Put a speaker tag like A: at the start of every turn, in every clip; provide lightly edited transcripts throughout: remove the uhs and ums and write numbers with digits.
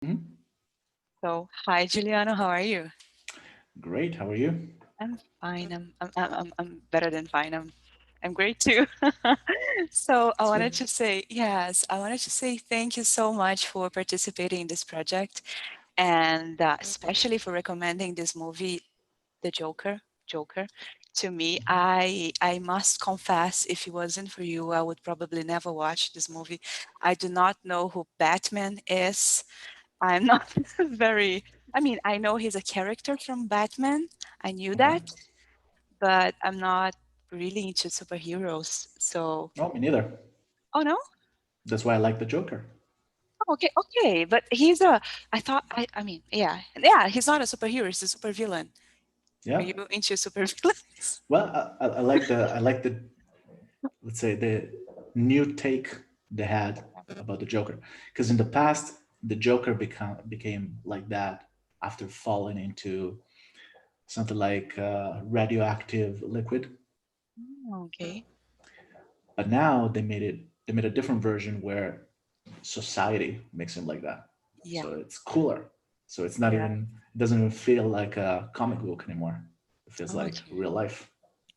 A: Mhm.
B: So, hi, Juliana. How are you?
A: Great. How are you?
B: I'm fine. I'm better than fine. I'm great too. So, I
A: It's
B: wanted
A: good.
B: to say, yes, I wanted to say thank you so much for participating in this project and especially for recommending this movie, The Joker, to me. I must confess, if it wasn't for you, I would probably never watch this movie. I do not know who Batman is. I'm not very, I mean, I know he's a character from Batman. I knew
A: Okay.
B: that, but I'm not really into superheroes. So,
A: Oh, me neither.
B: oh no?
A: That's why I like the Joker.
B: Okay, okay. But he's a, I thought, I mean, yeah, yeah, he's not a superhero, he's a supervillain. Are
A: Yeah.
B: you into supervillains?
A: Well, I like the let's say the new take they had about the Joker, because in the past the Joker became like that after falling into something like radioactive liquid,
B: Okay.
A: but now they made a different version where society makes him like that.
B: Yeah.
A: So it's cooler. So
B: Yeah.
A: it doesn't even feel like a comic book anymore. It feels like
B: Okay.
A: real life.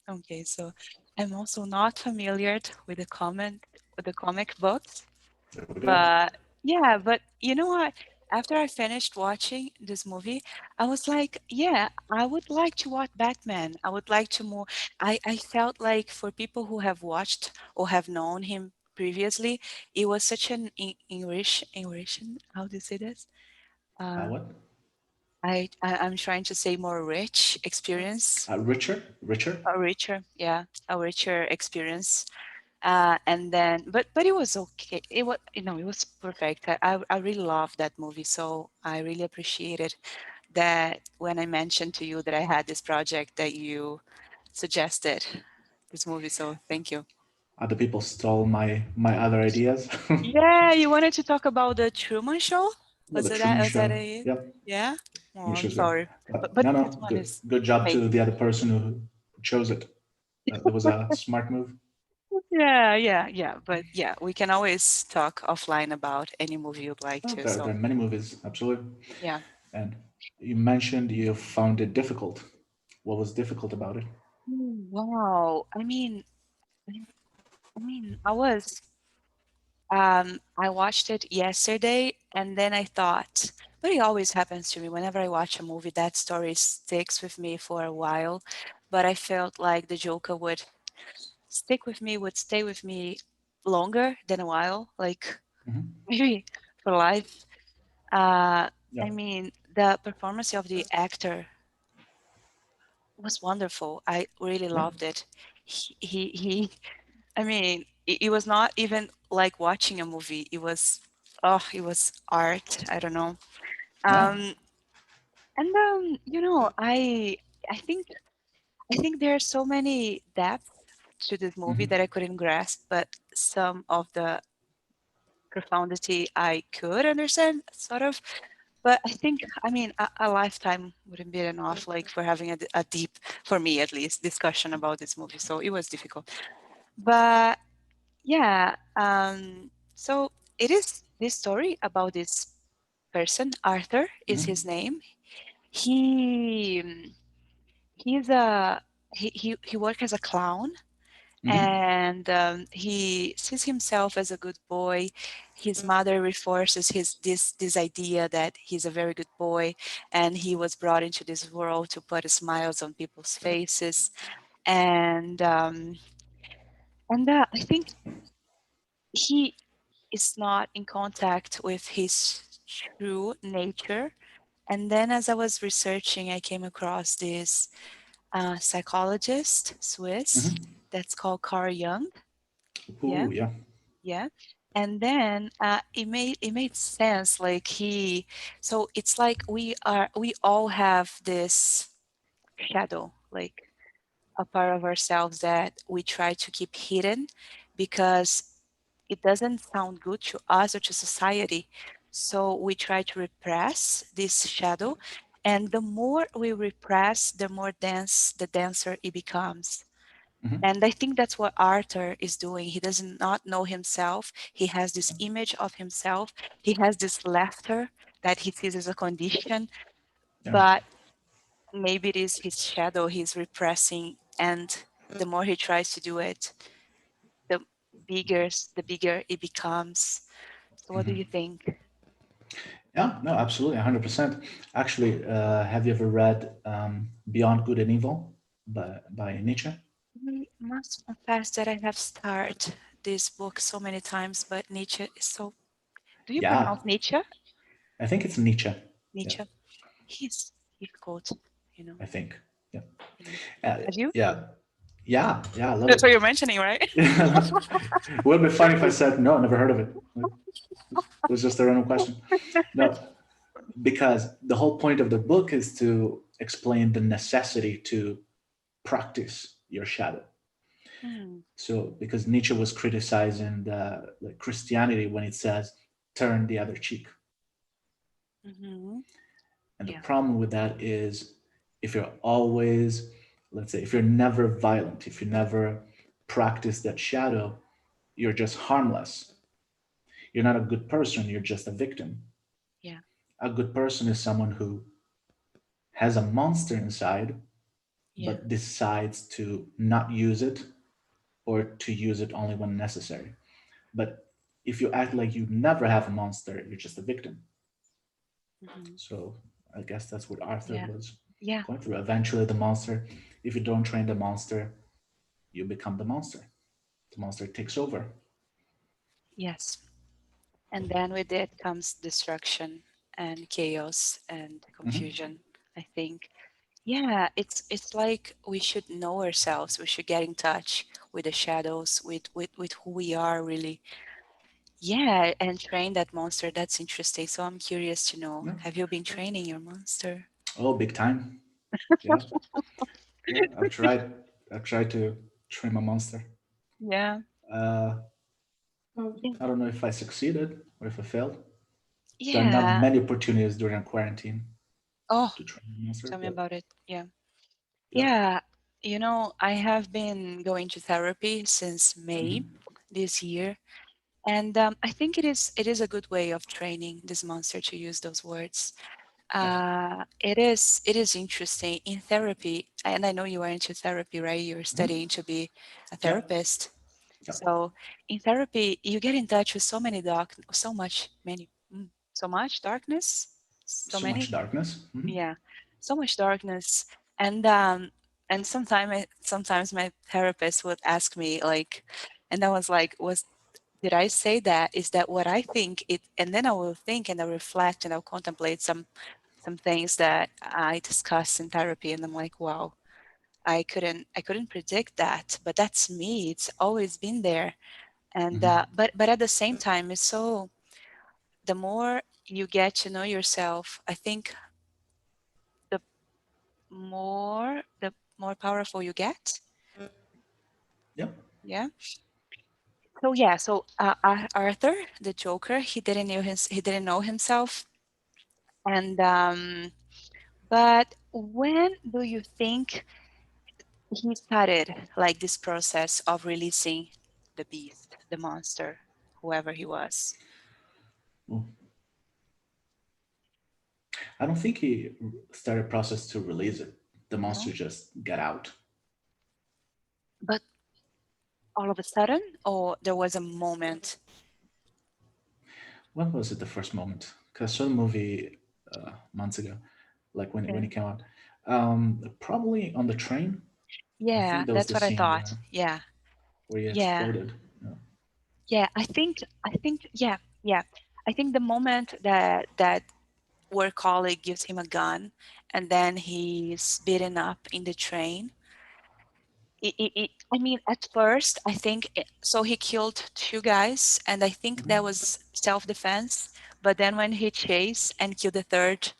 B: Okay. So I'm also not familiar with the comic books.
A: There we go.
B: But yeah, but you know what? After I finished watching this movie, I was like, yeah, I would like to watch Batman. I would like to more. I felt like for people who have watched or have known him previously, it was such an English, how do you say this? Uh,
A: What?
B: I'm trying to say more rich experience,
A: Richer.
B: a richer, yeah, a richer experience. And then but it was okay, it was, it was perfect. I really loved that movie, so I really appreciated that when I mentioned to you that I had this project that you suggested this movie, so thank you.
A: Other people stole my other ideas.
B: Yeah, you wanted to talk about the Truman Show.
A: Well, the Truman
B: Was that
A: Show.
B: it?
A: Yep,
B: Yeah. Oh,
A: which
B: I'm
A: was good.
B: sorry,
A: But
B: but
A: no,
B: this
A: no,
B: one
A: good
B: is
A: good job to
B: amazing.
A: the other person who chose it. That was a smart move.
B: Yeah, yeah, yeah, but yeah, we can always talk offline about any movie you'd like
A: Oh,
B: to,
A: there
B: so
A: are many movies, absolutely.
B: yeah.
A: And you mentioned you found it difficult. What was difficult about it?
B: Wow. I watched it yesterday and then I thought, but it always happens to me whenever I watch a movie, that story sticks with me for a while. But I felt like the Joker would stay with me longer than a while, like
A: Hmm.
B: maybe for life. Uh,
A: Yeah.
B: I mean, the performance of the actor was wonderful. I really
A: Yeah.
B: loved it. He I mean, it was not even like watching a movie. It was art. I don't know.
A: Yeah.
B: Um, and I think I think there are so many depths to this movie
A: Hmm.
B: that I couldn't grasp, but some of the profundity I could understand, sort of. But I think, I mean, a lifetime wouldn't be enough, like for having a deep, for me at least, discussion about this movie. So it was difficult. But yeah, so it is this story about this person. Arthur is his
A: Hmm.
B: name. He he's a he works as a clown,
A: Hmm.
B: and he sees himself as a good boy. His mother reinforces this idea that he's a very good boy, and he was brought into this world to put smiles on people's faces. And I think he is not in contact with his true nature. And then, as I was researching, I came across this psychologist, Swiss,
A: Hmm.
B: that's called Carl Jung. Yeah,
A: Ooh, yeah.
B: yeah. And then it made sense. Like so it's like we all have this shadow, like a part of ourselves that we try to keep hidden because it doesn't sound good to us or to society. So we try to repress this shadow. And the more we repress, the more dense the denser it becomes.
A: Hmm.
B: And I think that's what Arthur is doing. He does not know himself. He has this image of himself. He has this laughter that he sees as a condition,
A: Yeah.
B: but maybe it is his shadow he's repressing, and the more he tries to do it, the the bigger it becomes. So what do you think?
A: Yeah, no, absolutely, 100%. Actually, have you ever read Beyond Good and Evil by Nietzsche?
B: I must confess that I have started this book so many times, but Nietzsche is so. Do you
A: Yeah,
B: pronounce Nietzsche?
A: I think it's Nietzsche. Yeah,
B: Nietzsche. He's good, you know.
A: I think. Yeah,
B: You know.
A: uh,
B: Have you?
A: yeah, yeah. I love
B: That's
A: it.
B: what you're mentioning, right?
A: Would be funny if I said no, never heard of it. It was just a random question. No, because the whole point of the book is to explain the necessity to practice your shadow.
B: Hmm.
A: So, because Nietzsche was criticizing the like Christianity when it says turn the other cheek,
B: Hmm.
A: and the
B: Yeah.
A: problem with that is if you're always, let's say, if you're never violent, if you never practice that shadow, you're just harmless. You're not a good person. You're just a victim.
B: Yeah.
A: A good person is someone who has a monster inside,
B: Yeah.
A: but decides to not use it or to use it only when necessary. But if you act like you never have a monster, you're just a victim.
B: Hmm.
A: So I guess that's what Arthur
B: Yeah.
A: was
B: Yeah.
A: going through. Eventually, the monster, if you don't train the monster, you become the monster. The monster takes over.
B: Yes. And then with it comes destruction and chaos and
A: Hmm.
B: confusion, I think. Yeah, it's like we should know ourselves. We should get in touch with the shadows, with who we are really. Yeah, and train that monster. That's interesting. So I'm curious to know,
A: Yeah.
B: have you been training your monster?
A: Oh, big time. Yeah. Yeah. I've tried to train my monster.
B: Yeah.
A: Uh,
B: Yeah.
A: I don't know if I succeeded or if I failed. There are not
B: Yeah.
A: many opportunities during quarantine
B: Oh,
A: to train a monster,
B: tell me
A: but
B: about it. Yeah.
A: yeah.
B: Yeah. I have been going to therapy since May
A: Hmm.
B: this year. And I think it is a good way of training this monster, to use those words.
A: Yeah.
B: It is interesting in therapy, and I know you are into therapy, right? You're
A: Hmm.
B: studying to be a
A: Yeah.
B: therapist.
A: Yeah.
B: So in therapy, you get in touch with so much darkness, so
A: So much
B: many,
A: darkness. Hmm.
B: yeah, so much darkness, and sometimes my therapist would ask me like, and I was like, was did I say that? Is that what I think? It, and then I will think and I reflect and I'll contemplate some things that I discuss in therapy, and I'm like, wow, I couldn't predict that, but that's me. It's always been there, and
A: Hmm.
B: but at the same time, it's so the more you get to know yourself, I think the the more powerful you get.
A: Yeah.
B: Yeah. So yeah. So Arthur, the Joker, he didn't know himself, and but when do you think he started like this process of releasing the beast, the monster, whoever he was?
A: Well, I don't think he started a process to release it. The monster
B: No,
A: just got out.
B: but all of a sudden, or there was a moment.
A: When was it the first moment? Because I saw the movie months ago, like when
B: Okay.
A: it came out. Probably on the train. I
B: Yeah,
A: think that was
B: that's
A: the
B: what I
A: scene
B: thought. Yeah,
A: where he
B: yeah,
A: exploded. Yeah.
B: yeah. I think, yeah, yeah. I think the moment that work colleague gives him a gun, and then he's beaten up in the train. I mean, at first, I think so. He killed two guys, and I think that
A: Mhm.
B: was self-defense. But then when he chased and killed the third,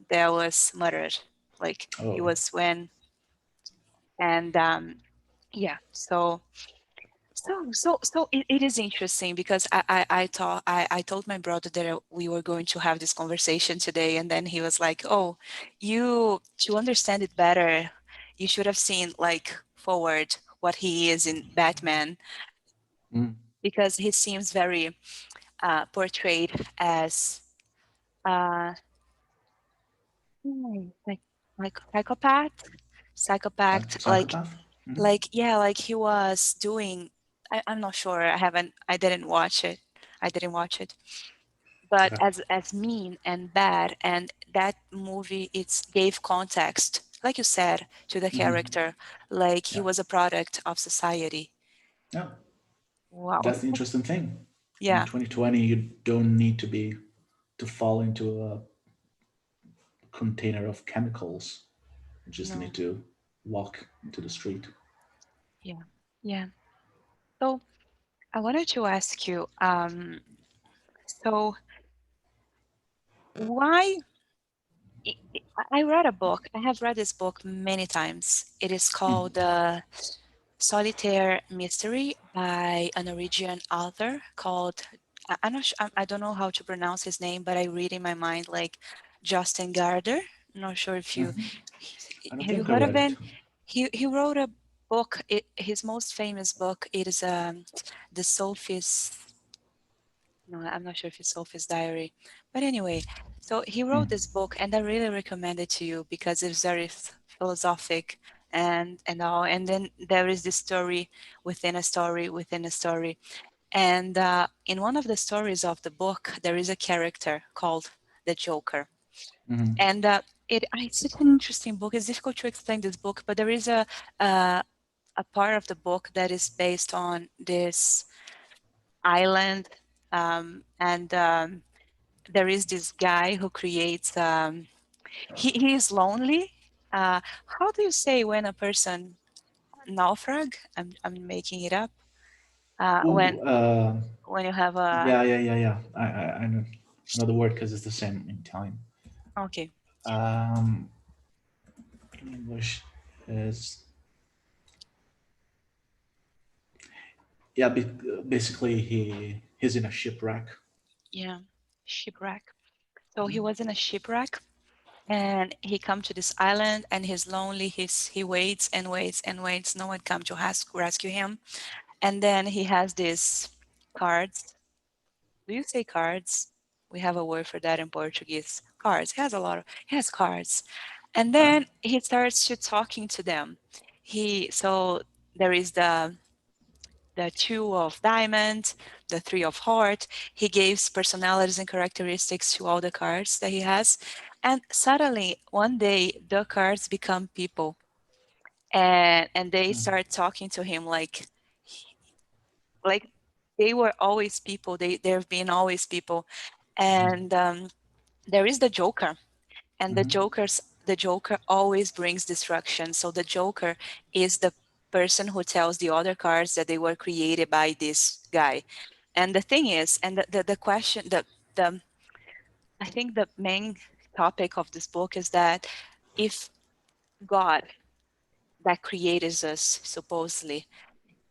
B: that was murder. Like he
A: Oh,
B: was when, and yeah. So it is interesting because I told my brother that we were going to have this conversation today, and then he was like, "Oh, you to understand it better, you should have seen like forward what he is in Batman,
A: mm,
B: because he seems very portrayed as." uh, like psychopath, psychopath,
A: Psychopath. Hmm.
B: yeah, like he was doing. I'm not sure. I haven't. I didn't watch it. I didn't watch it. But
A: Okay.
B: as mean and bad, and that movie it's gave context, like you said, to the
A: Hmm.
B: character, like he
A: Yeah.
B: was a product of society.
A: Yeah.
B: Wow.
A: That's the interesting thing. In
B: Yeah.
A: 2020, you don't need to fall into a container of chemicals. You just need
B: No.
A: to walk into the street.
B: Yeah. Yeah. So I wanted to ask you, so why I read a book. I have read this book many times. It is
A: Mm.
B: called Solitaire Mystery by a Norwegian author called I'm not sure, I don't know how to pronounce his name, but I read in my mind like Justin Gardner. Not sure if you
A: Hmm. I don't
B: have you
A: think I
B: heard of
A: read it.
B: him. He wrote a book. His most famous book it is the Sophie's. No, I'm not sure if it's Sophie's Diary, but anyway, so he wrote
A: Mm.
B: this book, and I really recommend it to you because it's very philosophic and all. And then there is this story within a story within a story, and in one of the stories of the book, there is a character called the Joker,
A: Hmm.
B: and it's such an interesting book. It's difficult to explain this book, but there is a a part of the book that is based on this island, and there is this guy who creates. He is lonely. How do you say when a person naufrag? I'm making it up.
A: Ooh,
B: When you have a
A: yeah, yeah, yeah, yeah. I know the word because it's the same in Italian.
B: okay,
A: Um, in English is, yeah. Basically, he's in a shipwreck.
B: yeah, shipwreck. So he
A: Mm.
B: was in a shipwreck, and he come to this island, and he's lonely. He waits and waits and waits. No one come to rescue him, and then he has these cards. Do you say cards? We have a word for that in Portuguese. Cards. He has cards. And
A: Okay.
B: then he starts to talking to them. So there is the two of diamond, the three of heart. He gives personalities and characteristics to all the cards that he has. And suddenly one day the cards become people, and they
A: Mm.
B: start talking to him like they were always people. They've been always people. And there is the Joker, and
A: Hmm.
B: the Joker always brings destruction. So the Joker is the person who tells the other cards that they were created by this guy. And the thing is, and the question, the I think the main topic of this book is that if God that created us supposedly,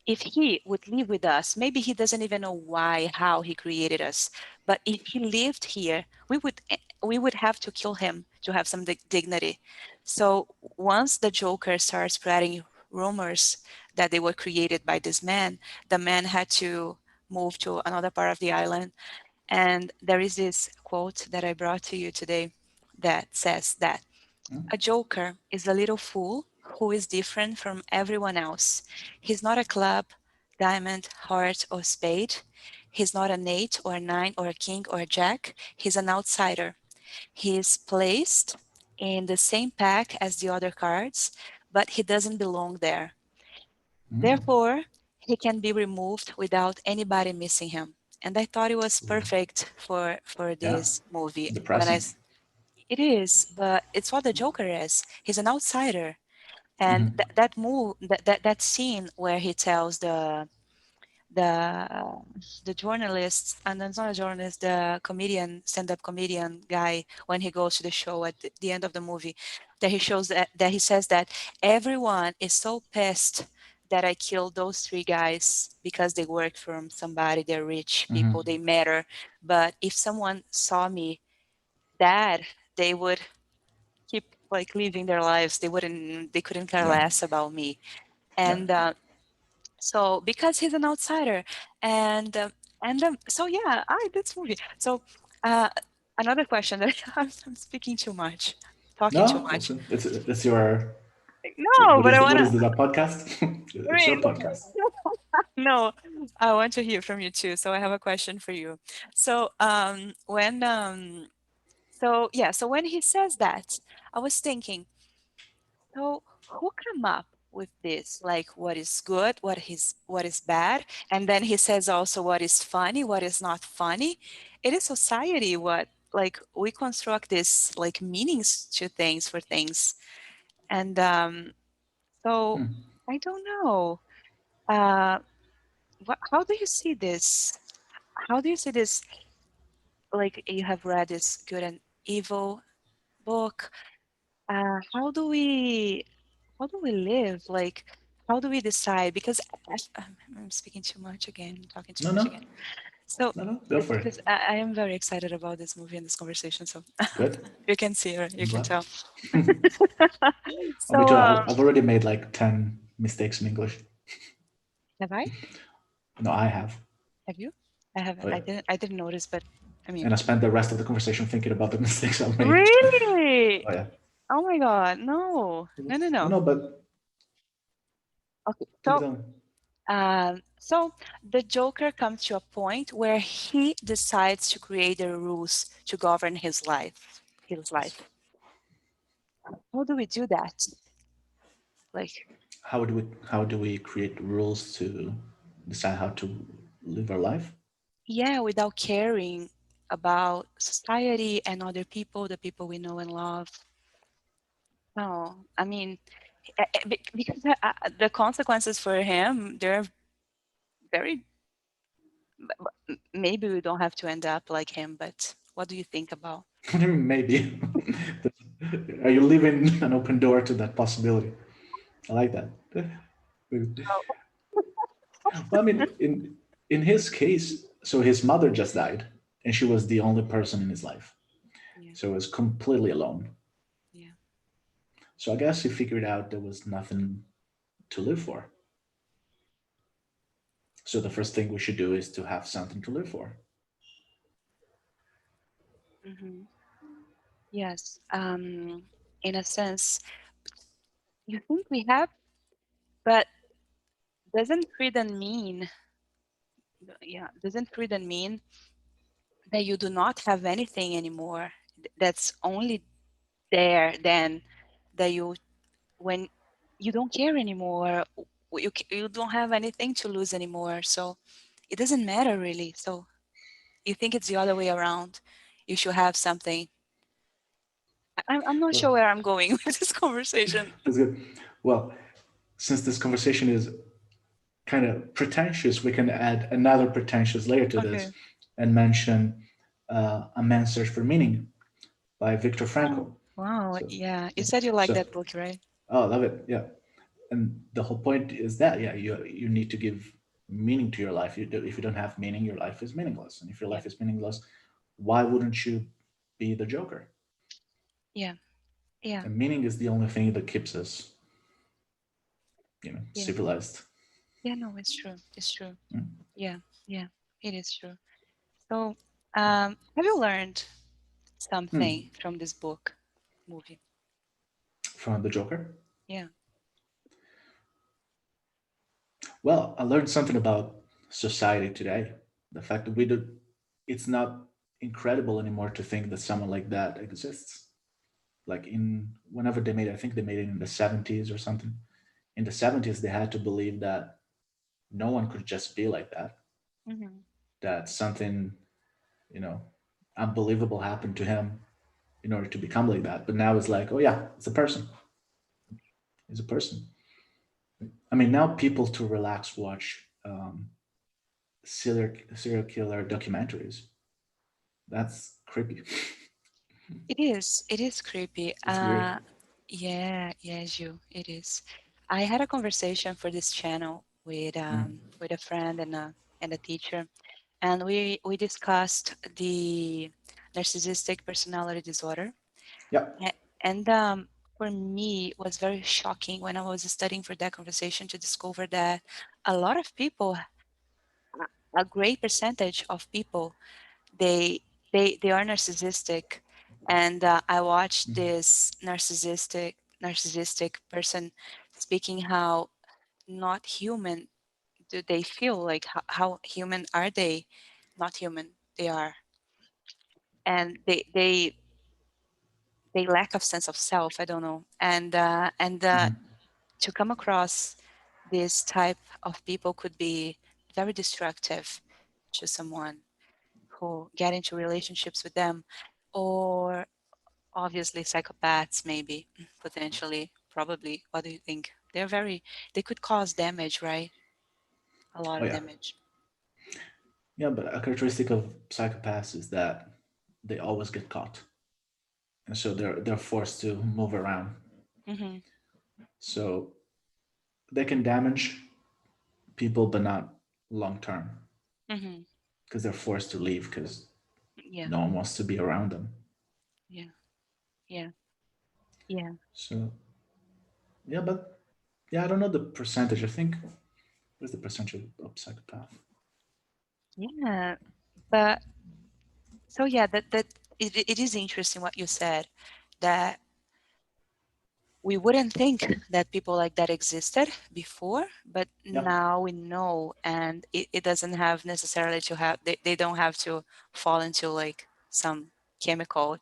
B: if he would live with us, maybe he doesn't even know why, how he created us. But if he lived here, we would have to kill him to have some dignity. So once the Joker started spreading rumors that they were created by this man, the man had to move to another part of the island. And there is this quote that I brought to you today that says that
A: Mm.
B: a joker is a little fool who is different from everyone else. He's not a club, diamond, heart, or spade. He's not an eight or a nine or a king or a jack. He's an outsider. He is placed in the same pack as the other cards, but he doesn't belong there.
A: Mm.
B: Therefore, he can be removed without anybody missing him. And I thought it was perfect for
A: Yeah.
B: this movie when
A: Depressing.
B: it is, but it's what the Joker is. He's an outsider. And
A: Hmm.
B: that scene where he tells the the journalist, and then it's not a journalist, the comedian, stand-up comedian guy, when he goes to the show at the end of the movie, that he shows that he says that everyone is so pissed that I killed those three guys because they work for somebody, they're rich
A: Hmm.
B: people, they matter. But if someone saw me dead, they would keep like living their lives. They couldn't care
A: Yeah.
B: less about me.
A: Yeah.
B: And so because he's an outsider, and so yeah, I this movie. So uh, another question that I'm speaking too much, talking too
A: No,
B: much.
A: it's your
B: No, but I
A: what
B: wanna.
A: is this, a podcast?
B: I
A: It's your
B: mean,
A: podcast.
B: no, I want to hear from you too. So I have a question for you. So so yeah, so when he says that, I was thinking, so who come up with this? Like what is good, what is bad, and then he says also what is funny, what is not funny. It is society what like we construct this like meanings to things for things, and so
A: Hmm.
B: I don't know. Uh, how do you see this? How do you see this? Like you have read this good and evil book. How do we live? Like, how do we decide? Because I'm speaking too much again, talking too
A: No,
B: much
A: no,
B: again. So
A: no. Go for it.
B: because I am very excited about this movie and this conversation. So
A: Good.
B: you can see, or you
A: I'm
B: can
A: glad.
B: tell.
A: Oh, me
B: So
A: too. I've already made like 10 mistakes in English.
B: have I?
A: No, I have.
B: Have you? I haven't.
A: Oh, yeah.
B: I didn't notice, but I
A: And
B: mean,
A: I spent the rest of the conversation thinking about the mistakes I've made.
B: really?
A: Oh yeah.
B: Oh my God, no, no, no,
A: No,
B: no.
A: no, but
B: Okay,
A: tell me.
B: so the Joker comes to a point where he decides to create the rules to govern his life. His life. How do we do that? Like,
A: How do we create rules to decide how to live our life?
B: yeah, without caring about society and other people, the people we know and love. No, I mean, because the consequences for him, they're very. Maybe we don't have to end up like him, but what do you think about?
A: Maybe. Are you leaving an open door to that possibility? I like that. Well, I mean, in his case, so his mother just died, and she was the only person in his life.
B: Yeah,
A: So he was completely alone.
B: yeah.
A: So I guess he figured out there was nothing to live for. So the first thing we should do is to have something to live for.
B: Hmm. Yes. In a sense, you think we have, but doesn't freedom mean, yeah, doesn't freedom mean that you do not have anything anymore? That's only there then that you, when you don't care anymore, you don't have anything to lose anymore. So it doesn't matter really. So you think it's the other way around. You should have something. I'm not
A: Well,
B: sure where I'm going with this conversation.
A: that's good. Well, since this conversation is kind of pretentious, we can add another pretentious layer to this
B: Okay.
A: and mention A Man's Search for Meaning by Viktor
B: Oh,
A: Frankl.
B: wow.
A: So,
B: Yeah. You
A: yeah.
B: said you like
A: So,
B: that book, right?
A: oh, I love it. Yeah. And the whole point is that, yeah, you need to give meaning to your life. If you don't have meaning, your life is meaningless. And if your
B: Yeah.
A: life is meaningless, why wouldn't you be the Joker?
B: Yeah. Yeah.
A: And meaning is the only thing that keeps us,
B: Yeah.
A: civilized.
B: Yeah. No, it's true. It's true.
A: Mm.
B: Yeah. Yeah. It is true. So, have you learned
A: Hmm.
B: something from this book, movie?
A: From the Joker.
B: Yeah.
A: Well, I learned something about society today. The fact that it's not incredible anymore to think that someone like that exists. Like whenever they made, I think they made it in the 70s or something. In the 70s, they had to believe that no one could just be like that,
B: Hmm.
A: that something, you know, unbelievable happened to him in order to become like that. But now it's like, oh yeah, it's a person. It's a person. I mean, now people to relax watch serial killer documentaries. That's creepy.
B: It is. It is creepy.
A: It's weird.
B: Yeah. Yes, you. It is. I had a conversation for this channel
A: Mm.
B: with a friend and a teacher, and we discussed the narcissistic personality disorder.
A: Yep.
B: And for me, it was very shocking when I was studying for that conversation to discover that a lot of people, a great percentage of people, they they are narcissistic, and I watched
A: Mhm.
B: this narcissistic person speaking how not human do they feel, like how human are they, not human they are, and they lack of sense of self, I don't know, and
A: Mhm.
B: to come across this type of people could be very destructive to someone who get into relationships with them, or obviously psychopaths, maybe, potentially, probably. What do you think? They could cause damage, right? A lot
A: Oh
B: of
A: yeah,
B: damage.
A: yeah. But a characteristic of psychopaths is that they always get caught, and so they're forced to move around.
B: Mm-hmm.
A: So they can damage people, but not long term,
B: Mm-hmm.
A: because they're forced to leave because
B: Yeah.
A: no one wants to be around them.
B: Yeah. Yeah. Yeah.
A: So yeah, but yeah, I don't know the percentage. I think what's the percentage of psychopath?
B: Yeah. But so yeah, that it is interesting what you said, that we wouldn't think that people like that existed before, but
A: Yeah,
B: now we know, and it doesn't have necessarily to have, they don't have to fall into like some chemical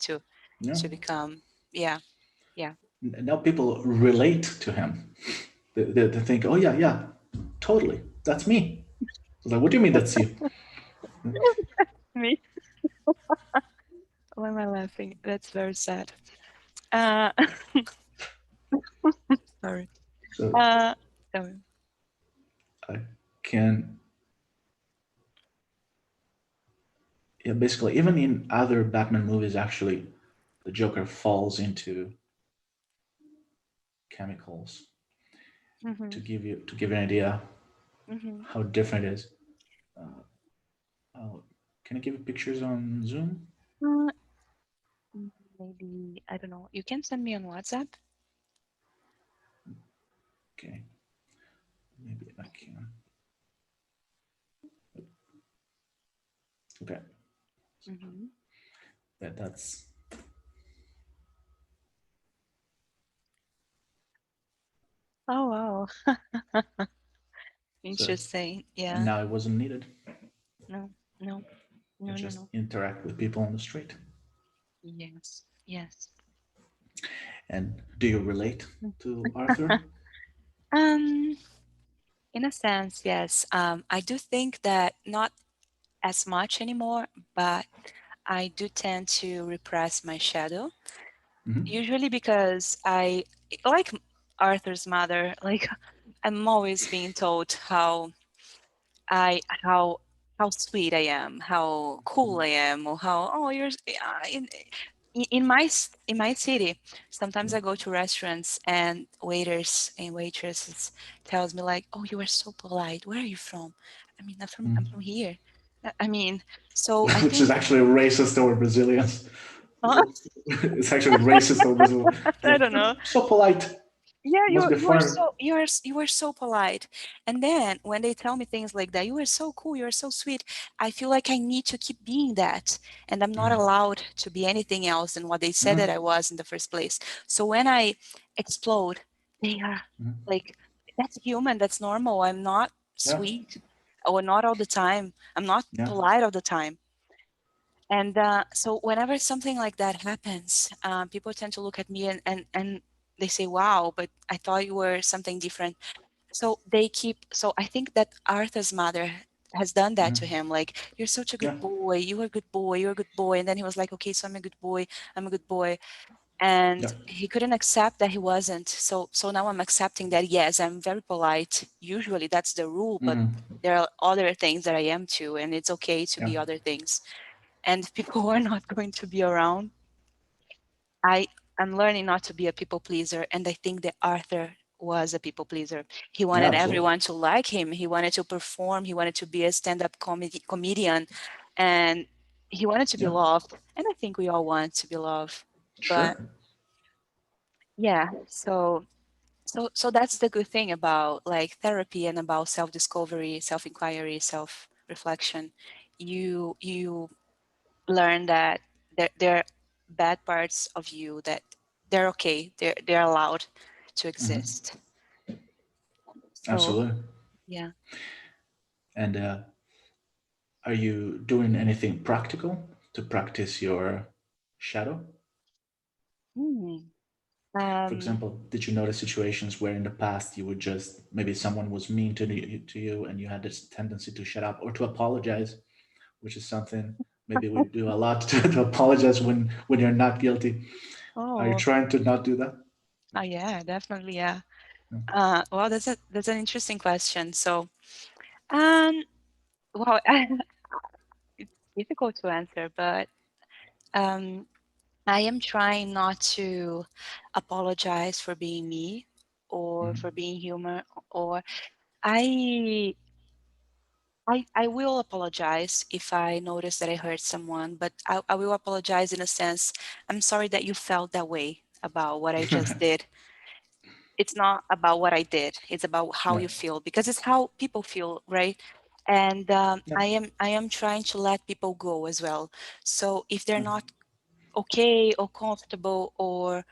A: yeah.
B: to become, yeah, yeah.
A: Now people relate to him. They think, oh yeah, yeah, totally, that's me. It's like, what do you mean that's you?
B: Me? Why am I laughing? That's very sad. Uh, sorry.
A: So
B: Uh, sorry.
A: I can, yeah, basically, even in other Batman movies, actually, the Joker falls into chemicals
B: Mm-hmm.
A: to give you an idea
B: Mm-hmm.
A: how different it is. Uh, oh, can I give you pictures on Zoom?
B: Uh, maybe, I don't know. You can send me on WhatsApp.
A: Okay, maybe I can. Okay,
B: Mm-hmm.
A: yeah, that's
B: Oh, wow.
A: so.
B: Interesting.
A: And
B: Yeah.
A: now it wasn't needed.
B: No, no,
A: You
B: no, no,
A: just
B: no.
A: interact with people on the street.
B: Yes, yes.
A: And do you relate
B: Mm.
A: to Arthur?
B: Um, in a sense, yes. I do think that not as much anymore, but I do tend to repress my shadow.
A: Hmm.
B: Usually because I like Arthur's mother, like I'm always being told I how sweet I am, how cool I am, or how oh you're in in my city. Sometimes
A: Yeah.
B: I go to restaurants and waiters and waitresses tells me like, oh, you are so polite. Where are you from? I mean, I'm from
A: Mhm.
B: here. I mean, so I
A: Which is
B: think
A: actually racist toward Brazilians. It's actually racist toward Brazil. It's
B: I
A: like,
B: don't
A: you're
B: know.
A: so polite.
B: Yeah,
A: You must be
B: you are
A: foreign.
B: so you are so polite. And then when they tell me things like that, you are so cool, you are so sweet, I feel like I need to keep being that. And I'm not allowed to be anything else than what they said
A: Uh-huh.
B: that I was in the first place. So when I explode, they are
A: Mhm.
B: like, that's human, that's normal. I'm not
A: Yeah,
B: sweet, or not all the time. I'm not
A: yeah.
B: polite all the time. And so whenever something like that happens, people tend to look at me and they say, wow, but I thought you were something different. So they keep, so I think that Arthur's mother has done that to
A: Mhm.
B: him. Like, you're such a good
A: Yeah,
B: boy. You are a good boy. You're a good boy. And then he was like, okay, so I'm a good boy. I'm a good boy. And
A: yeah.
B: he couldn't accept that he wasn't. So now I'm accepting that, yes, I'm very polite. Usually that's the rule, but
A: Mhm.
B: there are other things that I am too. And it's okay to
A: Yeah,
B: be other things, and people who are not going to be around. I am learning not to be a people pleaser, and I think that Arthur was a people pleaser. He
A: yeah,
B: wanted
A: absolutely.
B: everyone to like him. He wanted to perform. He wanted to be a stand-up comedian, and he wanted to be
A: Yeah,
B: loved. And I think we all want to be loved. But
A: sure.
B: yeah, so that's the good thing about like therapy and about self-discovery, self-inquiry, self-reflection. You learn that there are bad parts of you that they're okay, they're allowed to
A: Hmm.
B: exist. So
A: Absolutely.
B: yeah.
A: And are you doing anything practical to practice your shadow?
B: Hmm.
A: For
B: Um,
A: example, did you notice situations where in the past you would just maybe someone was mean to you and you had this tendency to shut up or to apologize, which is something maybe we do a lot to apologize when you're not guilty. Are you
B: oh,
A: trying to not do that?
B: yeah, definitely, yeah.
A: No.
B: Well, that's an interesting question. So, um, well, it's difficult to answer, but um, I am trying not to apologize for being me or for
A: Mhm.
B: being human, or I I will apologize if I notice that I hurt someone, but I will apologize in a sense, I'm sorry that you felt that way about what I just did. It's not about what I did, it's about how
A: Yeah.
B: you feel, because it's how people feel, right? And
A: Yeah.
B: I am trying to let people go as well. So if they're not okay or comfortable, or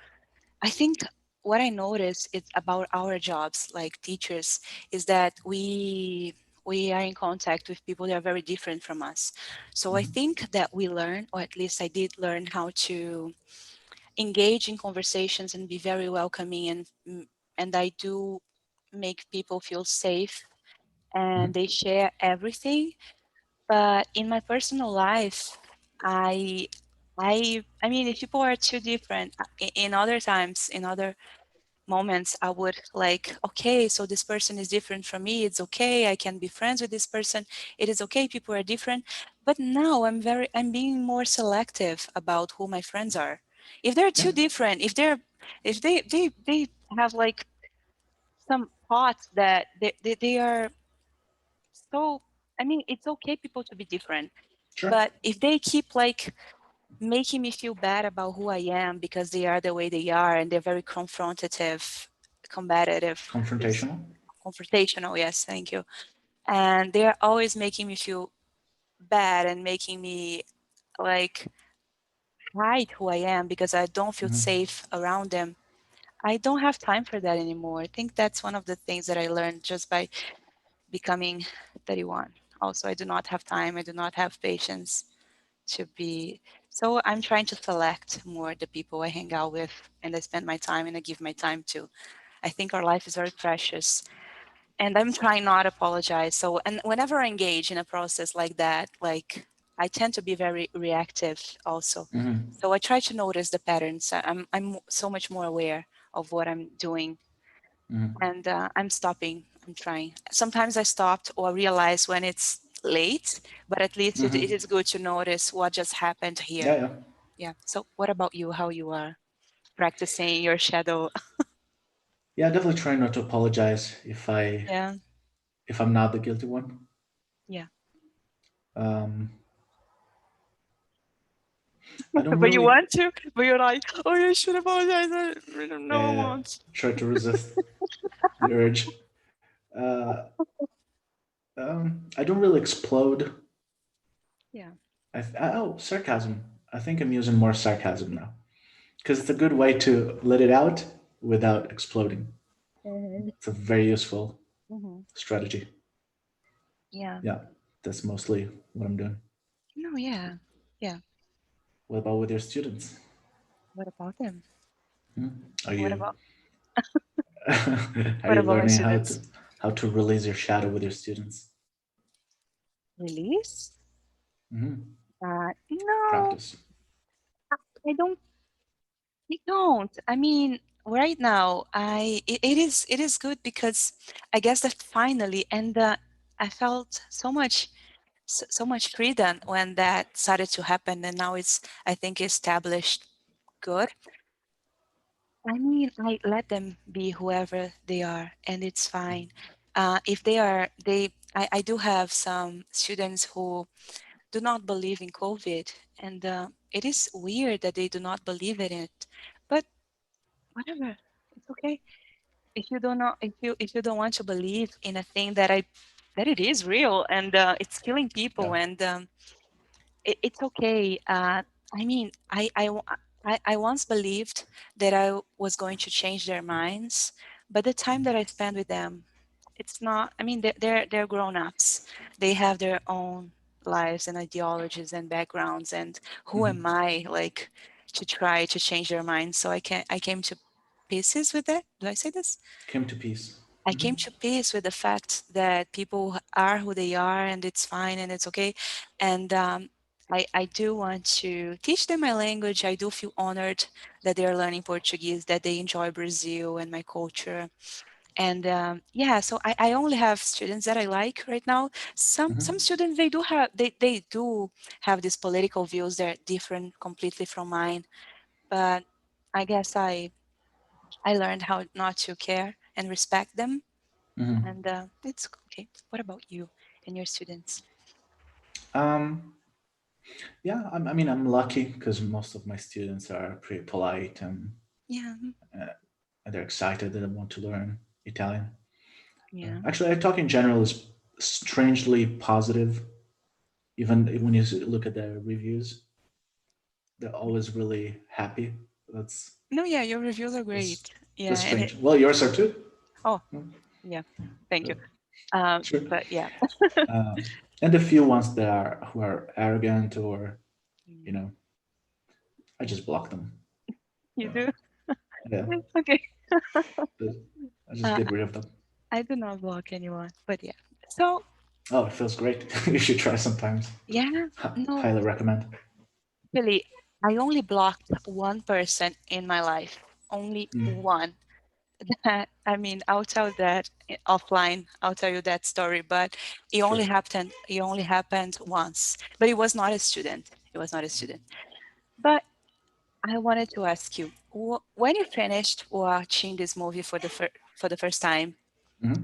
B: I think what I notice is about our jobs, like teachers, is that we are in contact with people that are very different from us. So I
A: Mhm.
B: think that we learn, or at least I did learn, how to engage in conversations and be very welcoming, and I do make people feel safe and
A: Mhm.
B: they share everything. But in my personal life, I I mean, if people are too different, in other times, in other moments, I would like, okay, so this person is different from me, it's okay, I can be friends with this person, it is okay, people are different. But now I'm being more selective about who my friends are. If they're
A: Yeah.
B: too different, if they have like some thoughts that they are so, I mean, it's okay people to be different,
A: Sure.
B: but if they keep like making me feel bad about who I am because they are the way they are and they're very confrontative, combative, this
A: Confrontational.
B: confrontational, yes, thank you. And they're always making me feel bad and making me like hide who I am because I don't feel
A: Mhm.
B: safe around them. I don't have time for that anymore. I think that's one of the things that I learned just by becoming 31. Also, I do not have time, I do not have patience to be, so I'm trying to select more the people I hang out with and I spend my time and I give my time to. I think our life is very precious and I'm trying not to apologize. So, and whenever I engage in a process like that, like I tend to be very reactive also.
A: Mhm.
B: So I try to notice the patterns. I'm so much more aware of what I'm doing,
A: Mhm.
B: and I'm stopping. I'm trying. Sometimes I stopped or realize when it's late, but at least it
A: Mhm.
B: is good to notice what just happened
A: Yeah.
B: here.
A: Yeah.
B: Yeah. So what about you? How you are practicing your shadow?
A: Yeah. Definitely try not to apologize
B: Yeah.
A: if I'm not the guilty one.
B: Yeah.
A: Um, I don't
B: But you
A: really
B: want to, but you're like, oh, I should apologize. I don't know. I want.
A: try to resist the urge. Uh, I don't really explode.
B: Yeah.
A: Oh, sarcasm. I think I'm using more sarcasm now because it's a good way to let it out without exploding.
B: Mhm.
A: It's a very useful
B: Mhm.
A: strategy.
B: Yeah.
A: Yeah, that's mostly what I'm doing.
B: No. Yeah. Yeah.
A: What about with your students?
B: What about them?
A: Hmm? Are
B: What
A: you
B: about
A: are
B: what
A: you
B: about my
A: learning
B: students?
A: how to release your shadow with your students?
B: Release?
A: Hmm.
B: No,
A: Practice.
B: I don't. I don't. I mean, right now, it is good because I guess that finally, and I felt so much freedom when that started to happen, and now it's, I think, established good. I mean, I let them be whoever they are, and it's fine. If they are, I do have some students who do not believe in COVID, and it is weird that they do not believe in it. But whatever, it's okay. If you don't know, if you don't want to believe in a thing that it is real and it's killing
A: Yeah.
B: people, and it's okay. I mean, I once believed that I was going to change their minds, but the time that I spend with them, it's not. I mean, they're grown ups. They have their own lives and ideologies and backgrounds, and who
A: Hmm.
B: am I like to try to change their minds? So I came to pieces with that. Do I say this?
A: Came to peace.
B: I
A: Hmm.
B: came to peace with the fact that people are who they are and it's fine and it's okay. And I do want to teach them my language. I do feel honored that they are learning Portuguese, that they enjoy Brazil and my culture. And yeah, so I only have students that I like right now. Some
A: Hmm.
B: students they do have these political views that are different completely from mine. But I guess I learned how not to care and respect them,
A: Hmm.
B: and it's okay. What about you and your students?
A: Um, yeah, I mean, I'm lucky because most of my students are pretty polite
B: Yeah,
A: uh, and they're excited that I want to learn Italian.
B: yeah.
A: Actually, I talk in general is strangely positive. Even when you look at the reviews, they're always really happy. That's
B: No, yeah, your reviews are
A: that's,
B: great. Yeah,
A: that's
B: and
A: strange. Well, yours are too.
B: oh,
A: Hmm.
B: yeah, thank
A: Uh,
B: you.
A: Sure.
B: But yeah,
A: And the few ones that are who are arrogant or you
B: mm,
A: know, I
B: yeah,
A: just block them.
B: you
A: Uh,
B: do.
A: yeah,
B: Okay.
A: I just
B: Uh,
A: get rid of them.
B: I do not block anyone, but yeah. So
A: Oh, it feels great. You should try sometimes.
B: yeah, no,
A: Highly recommend.
B: really, I only blocked one person in my life, only
A: Mm,
B: one. I mean, I'll tell that offline. I'll tell you that story, but it
A: sure.
B: only happened. It only happened once, but it was not a student. It was not a student. But I wanted to ask you, when you finished watching this movie for the first time,
A: Hmm.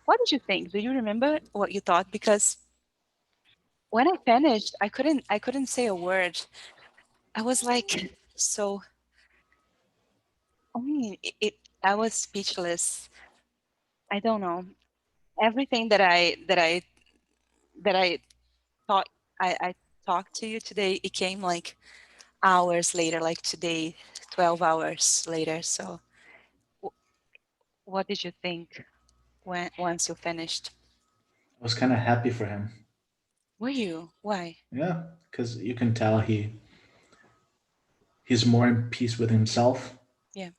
B: what did you think? Do you remember what you thought? Because when I finished, I couldn't say a word. I was like, so. I mean, I was speechless. I don't know. Everything that I thought I talked to you today, it came like hours later, like today, 12 hours later. So w- what did you think when once you finished?
A: I was kind of happy for him.
B: Were you? Why?
A: Yeah, because you can tell he's more in peace with himself.
B: Yeah.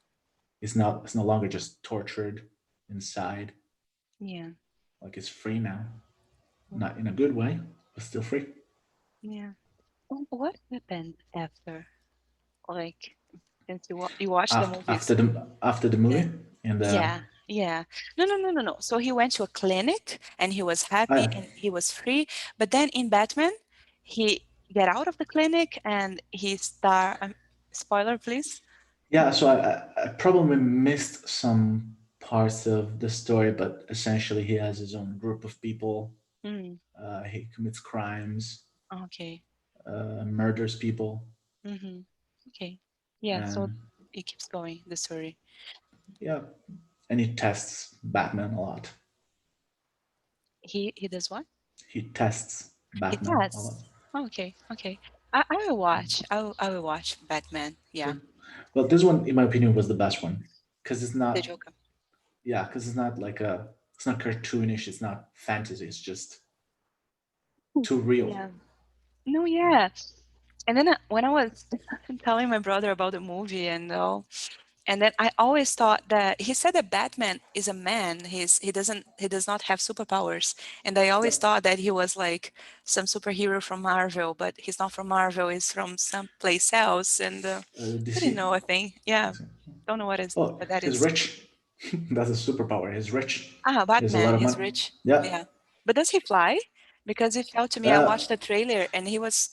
A: He's no longer just tortured inside.
B: Yeah.
A: Like he's free now,
B: Mm,
A: not in a good way, but still free.
B: yeah. What happened after? Like, since you watched the movies?
A: After the
B: Yeah.
A: movie, and
B: Yeah. Yeah. No, no, no, no, no. So he went to a clinic and he was happy
A: I
B: and he was free. But then in Batman, he get out of the clinic and he star. Spoiler, please.
A: yeah, so I probably missed some parts of the story, but essentially he has his own group of people.
B: Mm,
A: He commits crimes,
B: okay.
A: murders people,
B: Mm-hmm. Okay. Yeah. So
A: and
B: it keeps going. The story.
A: yeah, and he tests Batman a lot.
B: He does what?
A: He tests
B: He
A: Batman a lot.
B: does. Okay. Okay. I will watch. I will watch Batman. Yeah.
A: Sure. Well, this one, in my opinion, was the best one because it's
B: The
A: not.
B: Joker.
A: Yeah, because it's not like a. It's not cartoonish. It's not fantasy. It's just too real.
B: Yeah. No. Yeah. And then when I was telling my brother about the movie and all, and then I always thought that he said that Batman is a man. He does not have superpowers. And I always
A: Yep.
B: thought that he was like some superhero from Marvel, but he's not from Marvel. He's from some place else. And I didn't
A: DC.
B: know a thing. Yeah, don't know
A: Oh,
B: what that
A: he's
B: is.
A: rich. That's a superpower. He's rich.
B: Ah,
A: He has a lot
B: Batman
A: of
B: is
A: money.
B: rich.
A: Yeah.
B: Yeah, but does he fly? Because it felt to me. I
A: Uh,
B: watched the trailer and he was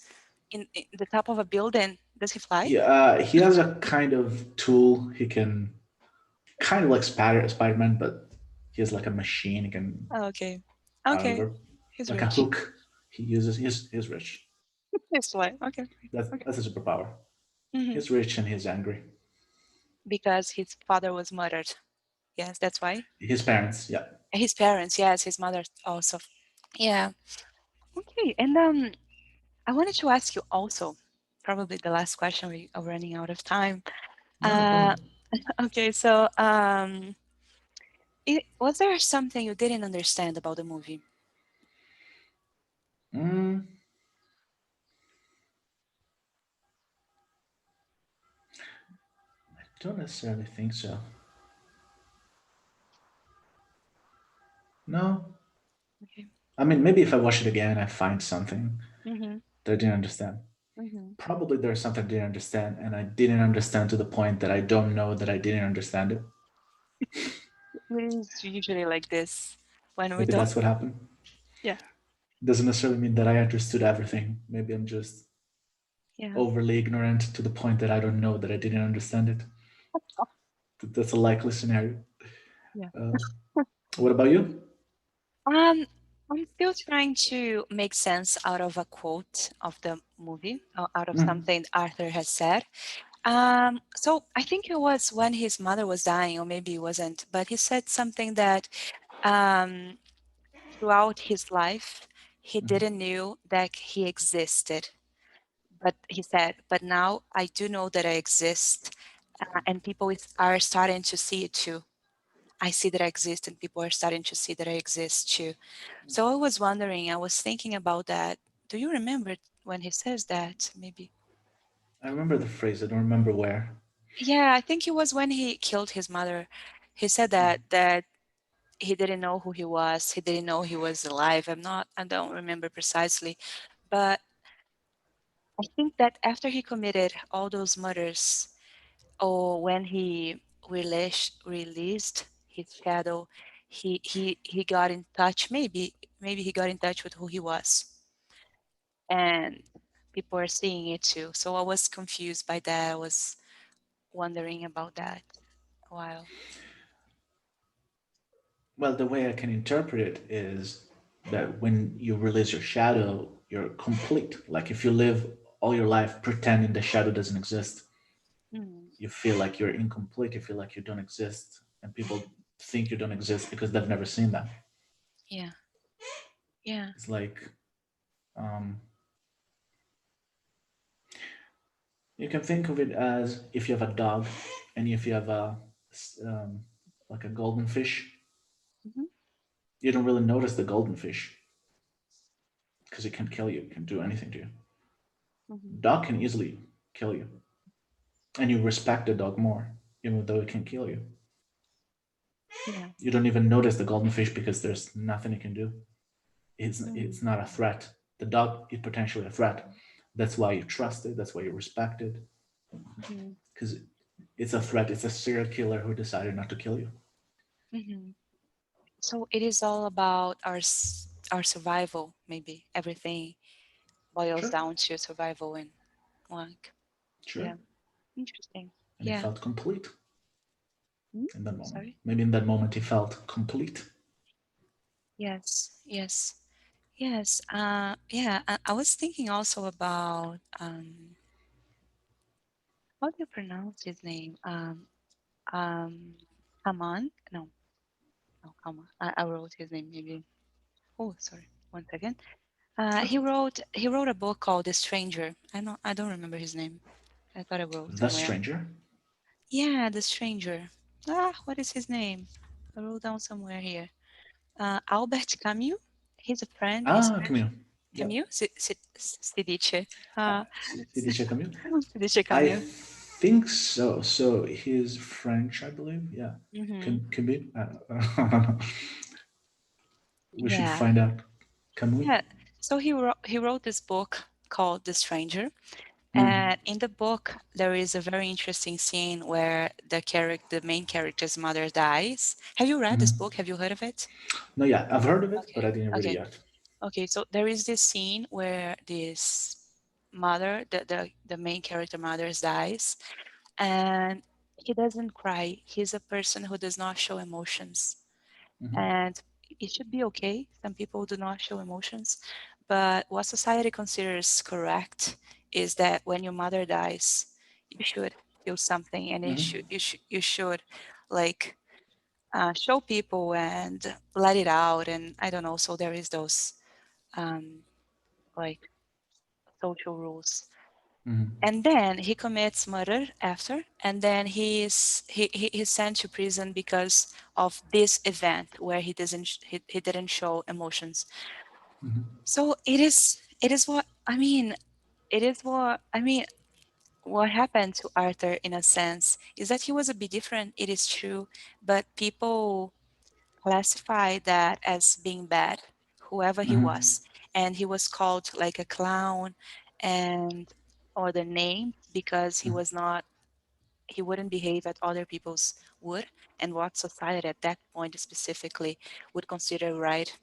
B: in the top of a building. Does he fly?
A: he has a kind of tool. He can kind of like Spider-Man, but he has like a machine. He can
B: Oh, okay,
A: I don't
B: okay,
A: know,
B: he's
A: like a
B: rich.
A: hook. He uses. He's rich.
B: He's fly. Okay, okay.
A: That's a superpower.
B: Hmm.
A: He's rich and he's angry.
B: Because his father was murdered. Yes, that's why.
A: His parents, yeah.
B: His parents, yes, his mother also. Yeah. Okay. And I wanted to ask you also, probably the last question, we are running out of time.
A: No, no problem.
B: Okay, so was there something you didn't understand about the movie?
A: Mm, I don't necessarily think so. No.
B: Okay.
A: I mean, maybe if I watch it again, I find something
B: Mm-hmm.
A: that I didn't understand.
B: Mm-hmm.
A: Probably there's something I didn't understand, and I didn't understand to the point that I don't know that I didn't understand it.
B: It is usually like this when we
A: Maybe
B: don't.
A: that's what happened.
B: Yeah.
A: Doesn't necessarily mean that I understood everything. Maybe I'm just
B: Yeah.
A: overly ignorant to the point that I don't know that I didn't understand it. That's a likely scenario.
B: Yeah.
A: Uh, what about you?
B: I'm still trying to make sense out of a quote of the movie, or out of
A: Mm,
B: something Arthur has said. So I think it was when his mother was dying, or maybe it wasn't, but he said something that um, throughout his life, he
A: mhm.
B: didn't knew that he existed. But he said, but now I do know that I exist, and people are starting to see it too. I see that I exist, and people are starting to see that I exist too. So I was wondering, I was thinking about that. Do you remember when he says that? Maybe.
A: I remember the phrase. I don't remember where.
B: Yeah, I think it was when he killed his mother. He said that he didn't know who he was. He didn't know he was alive. I don't remember precisely, but I think that after he committed all those murders, or when he released his shadow, he got in touch. Maybe he got in touch with who he was, and people are seeing it too. So I was confused by that. I was wondering about that a while.
A: Well, the way I can interpret it is that when you release your shadow, you're complete. Like if you live all your life pretending the shadow doesn't exist,
B: Mm,
A: you feel like you're incomplete. You feel like you don't exist, and people think you don't exist because they've never seen that.
B: yeah, yeah.
A: It's like um, you can think of it as if you have a dog, and if you have um, like a golden fish,
B: Hmm.
A: you don't really notice the golden fish because it can't kill you. It can do anything to you.
B: Hmm.
A: Dog can easily kill you, and you respect the dog more, even though it can kill you.
B: Yeah.
A: You don't even notice the golden fish because there's nothing it can do. It's
B: Mm,
A: not a threat. The dog is potentially a threat. That's why you trust it. That's why you respect it
B: hmm.
A: because it's a threat. It's a serial killer who decided not to kill you.
B: Hmm. So it is all about our survival. Maybe everything boils
A: Sure,
B: down to survival and like,
A: sure.
B: yeah, interesting.
A: And he
B: Yeah.
A: felt complete
B: Hmm?
A: in that moment.
B: Sorry.
A: Maybe in that moment he felt complete.
B: Yes. Yes. Yes. Yeah. I was thinking also about how do you pronounce his name? Um, Haman. No, no, Haman. I wrote his name maybe. Oh, sorry. One second.
A: Sure.
B: He wrote a book called The Stranger. I don't remember his name. I thought I wrote
A: The
B: somewhere.
A: stranger.
B: Yeah, The Stranger. What is his name? I wrote down somewhere here. Albert Camus. He's a friend. He's
A: Ah,
B: French.
A: Camille. Yeah.
B: Camus? Si dice.
A: Did you check Camille?
B: Si dice
A: I
B: Camus.
A: think so. So he's French, I believe. Yeah.
B: Mm-hmm.
A: Camille. I don't know. We should
B: Yeah.
A: find out. Camille.
B: Yeah. So he wrote this book called The Stranger.
A: Mm.
B: And in the book, there is a very interesting scene where the main character's mother dies. Have you read this
A: Mm.
B: book? Have you heard of it?
A: No, yeah, I've heard of it, but
B: Okay.
A: I didn't read it
B: Okay.
A: yet.
B: Okay. So there is this scene where this mother, the main character mother dies, and he doesn't cry. He's a person who does not show emotions.
A: Hmm.
B: And it should be okay. Some people do not show emotions, but what society considers correct is that when your mother dies, you should feel something, and
A: Hmm.
B: you should like show people and let it out. And I don't know. So there is those um, like social rules.
A: Hmm.
B: And then he commits murder after, and then he's sent to prison because of this event where he didn't show emotions.
A: Hmm.
B: So it is what I mean. It is what I mean. What happened to Arthur in a sense is that he was a bit different. It is true, but people classify that as being bad, whoever he
A: Hmm.
B: was, and he was called like a clown and other name because he wouldn't behave as other people's would and what society at that point specifically would consider right.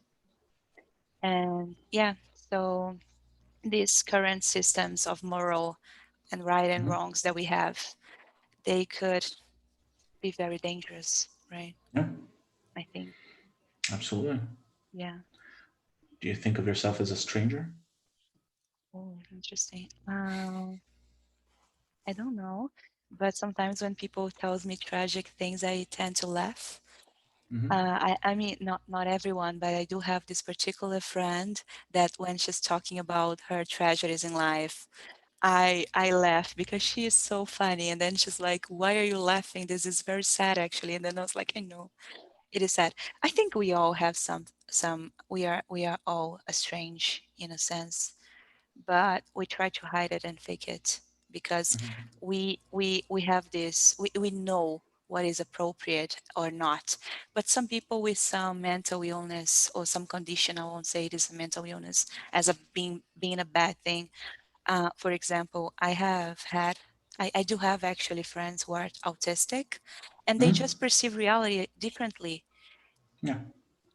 B: And yeah, so these current systems of moral and right and
A: Hmm.
B: wrongs that we have, they could be very dangerous, right?
A: Yeah,
B: I think.
A: absolutely.
B: Yeah.
A: Do you think of yourself as a stranger?
B: Oh, interesting. I don't know, but sometimes when people tells me tragic things, I tend to laugh.
A: Hmm.
B: I mean, not everyone, but I do have this particular friend that when she's talking about her tragedies in life, I laugh because she is so funny. And then she's like, "Why are you laughing? This is very sad, actually." And then I was like, "I know it is sad." I think we all have some. We are all strange in a sense, but we try to hide it and fake it because
A: Hmm.
B: we have this we know what is appropriate or not. But some people with some mental illness or some condition, I won't say it is a mental illness as a being a bad thing. For example, I do have actually friends who are autistic, and they
A: Hmm.
B: just perceive reality differently.
A: Yeah.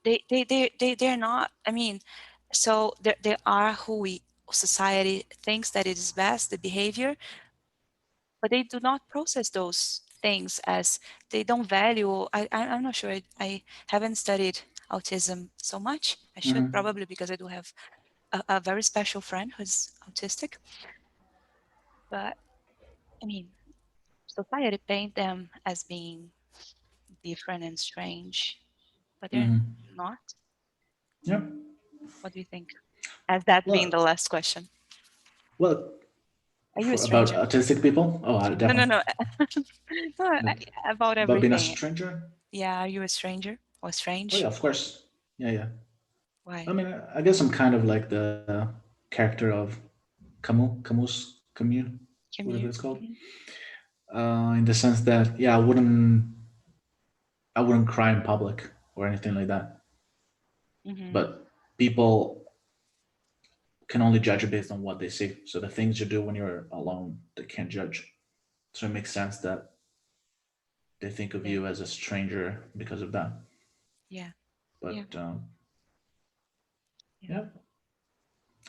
B: They're not, I mean, so they are who we society thinks that it is best, the behavior, but they do not process those things as they don't value. I'm not sure. I haven't studied autism so much. I should
A: Hmm.
B: probably because I do have a very special friend who's autistic. But I mean, society paint them as being different and strange, but they're
A: Hmm.
B: not.
A: Yeah.
B: What do you think? As that being
A: Well,
B: the last question.
A: well,
B: Are you a
A: about
B: stranger?
A: autistic people. Oh,
B: No, no,
A: definitely.
B: no. No, about
A: About being a
B: everything.
A: stranger.
B: Yeah, are you a stranger or
A: Oh yeah,
B: strange?
A: of course. Yeah, yeah. I
B: Why?
A: mean, I guess I'm kind of like the character of Camus,
B: Can
A: whatever
B: you?
A: it's called.
B: Mhm.
A: In the sense that, yeah, I wouldn't cry in public or anything like that.
B: Mhm.
A: But people can only judge you based on what they see. So the things you do when you're alone, they can't judge. So it makes sense that they think of
B: Yeah.
A: you as a stranger because of that.
B: Yeah. Yeah.
A: But
B: Yeah.
A: yeah,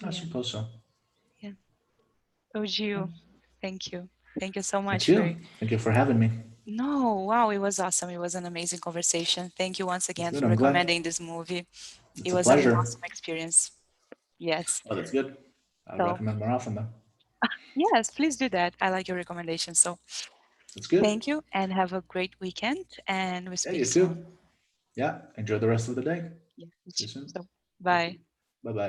A: I
B: Yeah.
A: suppose so.
B: Yeah. Oh,
A: Yeah.
B: Gio, thank you. Thank you so
A: Thank
B: much for.
A: you. Thank you for having me.
B: No, wow, it was awesome. It was an amazing conversation. Thank you once
A: That's
B: again
A: good.
B: for
A: I'm glad.
B: recommending this movie. It
A: It's a
B: was an
A: pleasure.
B: awesome experience. Yes.
A: Oh, that's good. I'll
B: So,
A: recommend more often, though.
B: yes, please do that. I like your recommendation. So,
A: That's good.
B: thank you and have a great weekend. And we
A: Yeah,
B: speak
A: you
B: soon.
A: too. Yeah, enjoy the rest of the day.
B: Yeah, you
A: See you
B: too.
A: soon.
B: So,
A: Thank you.
B: bye.
A: Bye bye.